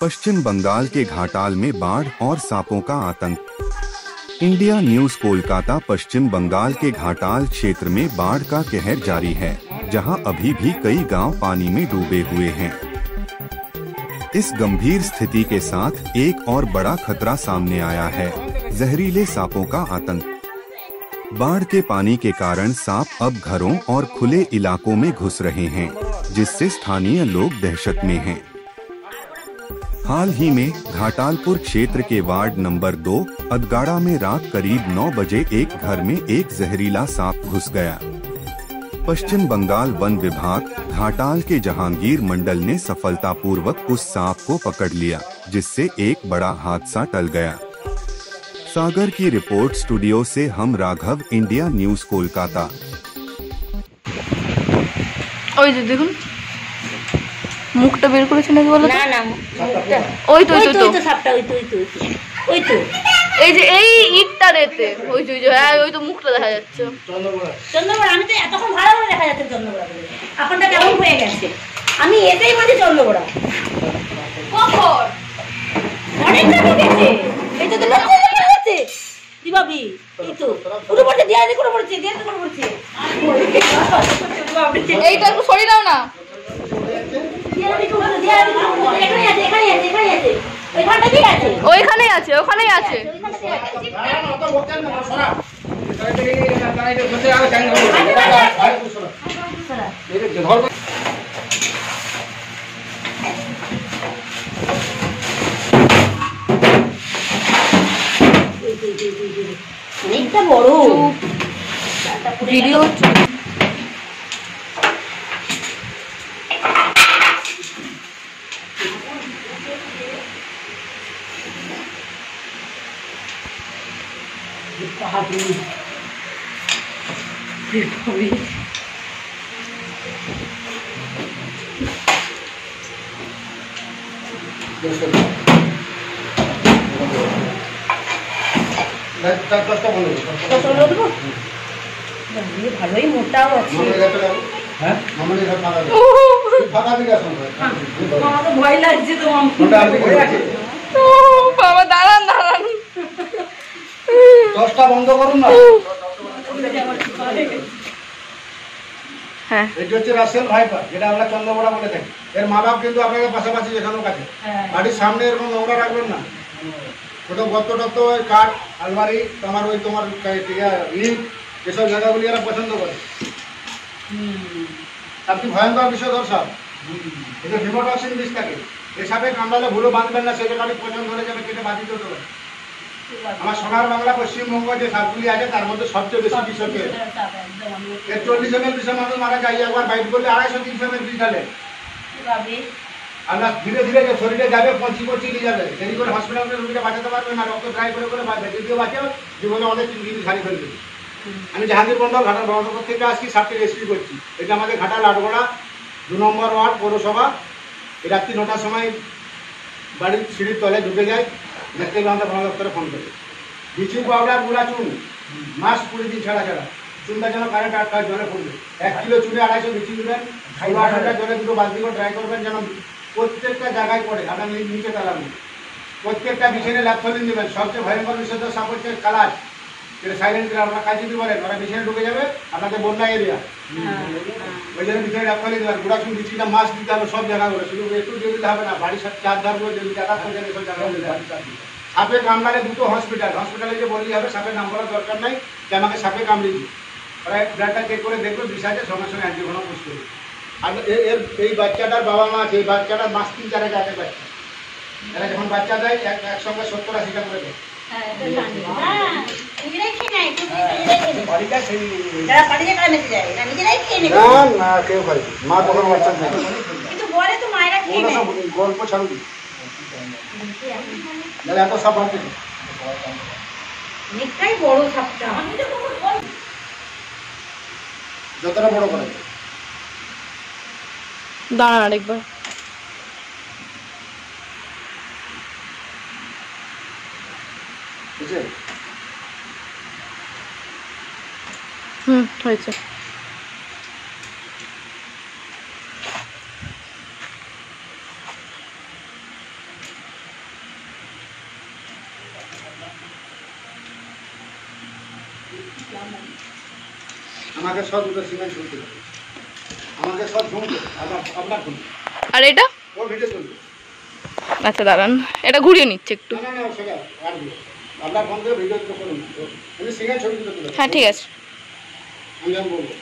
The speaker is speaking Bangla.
पश्चिम बंगाल के घाटाल में बाढ़ और सांपों का आतंक। India news Kolkata. पश्चिम बंगाल के घाटाल क्षेत्र में बाढ़ का कहर जारी है, जहां अभी भी कई गांव पानी में डूबे हुए हैं। इस गंभीर स्थिति के साथ एक और बड़ा खतरा सामने आया है, जहरीले सांपों का आतंक। बाढ़ के पानी के कारण सांप अब घरों और खुले इलाकों में घुस रहे हैं, जिससे स्थानीय लोग दहशत में हैं। हाल ही में घाटालपुर क्षेत्र के वार्ड नंबर 2 अदगाड़ा में रात करीब 9 बजे एक घर में एक जहरीला सांप घुस गया। पश्चिम बंगाल वन विभाग घाटाल के जहांगीर मंडल ने सफलतापूर्वक उस सांप को पकड़ लिया, जिससे एक बड़ा हादसा टल गया। सागर की रिपोर्ट। स्टूडियो से हम राघव, इंडिया न्यूज कोलकाता। মুখটা বের করেছে নাকি বলো? না না, মুখটা ওই তো সাপটা, ওই তো এই যে এই ইটটা রেতে ওই যে হ্যাঁ ওই তো মুখটা দেখা যাচ্ছে। চন্দ্রবড়া আমি তো এতক্ষণ ভালো করে দেখা যাচ্ছে চন্দ্রবড়া বলে। আপনারটা কেমন হয়ে গেছে? আমি এটাই বলছি চন্দ্রবড়া। কখন? অনেকটা ঢুকেছে। এটা তো লক্ষ্য করে যাচ্ছে। দিবাবি এই তো পুরো পড়ছে দিয়া দিয়ে করে পড়ছে এইটা একটু সরি দাও না। ওইখানেই আছে। অনেকটা বড় ভিডিও। ভালোই মোটাও আছে। ভয় লাগছে তো বাবা। দাঁড়ান দশটা বন্ধ করুন না। হ্যাঁ, এটা হচ্ছে রাসেল ভাইপার, যেটা আমরা চন্দ্রবড়া বলে থাকি। এর মা বাপ কিন্তু আপনাদের পাশাপাশি এখানেও কাছে। বাড়ির সামনে এরকম নোংরা রাখবেন না। কোথাও গর্ত কাঠ, আলমারি, তোমার লিঙ্ক, এসব জায়গাগুলি এরা পছন্দ করে। আপনি ভয়ঙ্কর বিষধর সাপ, এটা হিমোটক্সিন বিষ থাকে। এই সাপে কামড়ালে ভুলো বাঁধবেন না, সে জায়গাটি পছন্দ ধরে যাবে, কেটে বাঁধিত হতে পারে। আমার সোনার বাংলা পশ্চিমবঙ্গ যে সাপগুলি আছে তার মধ্যে সবচেয়ে বেশি বিষ হচ্ছে এর। 40 ml বিষে মানুষ মারা যায়। একবার বাইট করলে 250-300 ml বিষ ঢালে। আপনার ধীরে ধীরে যে শরীরে যাবে, পচি নিয়ে যাবে। দেরি করে হসপিটালে রোগীটা বাঁচাতে পারবে না। রক্ত ড্রাই করে বাঁচবে। যদিও বাঁচে, জীবনে অনেক জিনিস হারিয়ে ফেলবে। আমি জাহাঙ্গীর মন্ডল ঘাটাল বহরমপুর থেকে আসছি, সাপটি রেস্কিউ করছি। এটা আমাদের ঘাটাল আটগড়া 2 নম্বর ওয়ার্ড পৌরসভা। এই রাত্রি 9টার সময় বাড়ির সিঁড়ির তলে ঢুকে যায়। দেখতে গেলে আমরা বন দপ্তরে ফোন করি। ব্লিচিং পাউডার, গুঁড়া চুন, মাস 20 দিন ছাড়া চুনটা যেন কারেন্ট আটকায় জলে পড়বে। 1 কিলো চুনে 250 ব্লিচিং দেবেন। 8 লিটার জলে 2 বালতি করে ড্রাই করবেন, যেন প্রত্যেকটা জায়গায় পড়ে। আপনার নিচে তালাবেন। প্রত্যেকটা বিছানে ল্যাপথলিন দেবেন। সবচেয়ে ভয়ঙ্কর বিষধর সাপ হচ্ছে কালার, যেটা সাইলেন্ট কিলার। আপনার কাজ যদি বলেন, ওরা বিছানে ঢুকে যাবে, আপনাদের বন্যা এরিয়া। ওই জন্য বিছানে ল্যাপথলিন দেবেন। গুঁড়া চুন ব্লিচিংটা মাস দিতে হবে সব জায়গাগুলো। শুধু একটু দিয়ে দিতে হবে না, বাড়ির সাথে 4 ধার করে যদি জায়গা থাকে এসব জায়গা। সাপে কামড়ালে 2 হসপিটালে যে বললেই হবে। সাপের নাম বলার দরকার নাই যে আমাকে সাপে কামড়িয়েছে। ওরা ব্লাডটা চেক করে দেখবে, বিষ আছে, সঙ্গে সঙ্গে অ্যান্টিভেনম পুশ করবে। আর এই বাচ্চাটার বাবা মা আছে। এই বাচ্চাটার মাস 3-4 আগে বাচ্চা। এরা যখন বাচ্চা দেয় একসঙ্গে 70-80টা করে দেয়। না কেউ খাই মা তখন বাচ্চা দেয়। গল্প ছাড়ুন, এত সাপ আছে। অনেকটাই বড় সাপটা, যতটা বড় করে। দাঁড়ান আরেকবার। হয়েছে। আমাকে সব দুটো সিমেন্ট শুনতে হবে, আমাকে সব শুনতে আপনার শুনতে। আর এটা ও ভিডিও চলবে। আচ্ছা দাঁড়ান, এটা ঘুরিয়ে নিচ্ছে একটু। না সেটা আর আপনার ফোন থেকে ভিডিও করুন, আমি সিমেন্ট ছবি তুলে। হ্যাঁ ঠিক আছে। আমি বলবো।